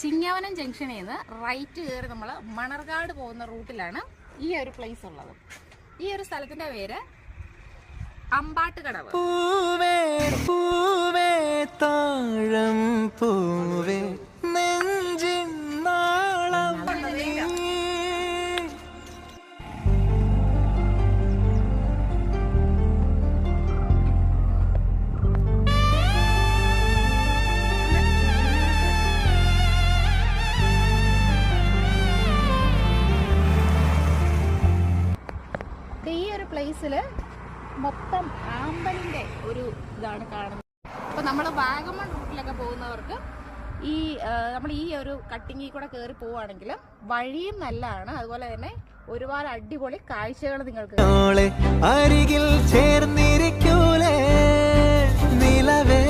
ചിങ്ങവനം ജംഗ്ഷനിൽ നിന്ന് റൈറ്റ് കയറി നമ്മൾ മണർകാട് പോകുന്ന റൂട്ടിലാണ് ഈ ഒരു പ്ലേസ് ഉള്ളത്. ഈ ഒരു സ്ഥലത്തിന്റെ പേര് അമ്പാട്ടുകടവ്. പൂവേ പൂവേ താഴം പൂവേ നെഞ്ചിൻ നാളം. ഈ ഒരു പ്ലേസിൽ മൊത്തം ആമ്പലിൻ്റെ ഒരു ഇതാണ് കാണുന്നത്. അപ്പോൾ നമ്മൾ വാഗമൺ റൂട്ടിലൊക്കെ പോകുന്നവർക്ക് നമ്മൾ ഈ ഒരു കട്ടിങ്ങിൽ കൂടെ കയറി പോവുകയാണെങ്കിൽ വഴിയും നല്ലതാണ്. അതുപോലെ തന്നെ ഒരുപാട് അടിപൊളി കാഴ്ചകൾ നിങ്ങൾക്ക് അരികിൽ ചേർന്നിരിക്കൂലേ നിലവേ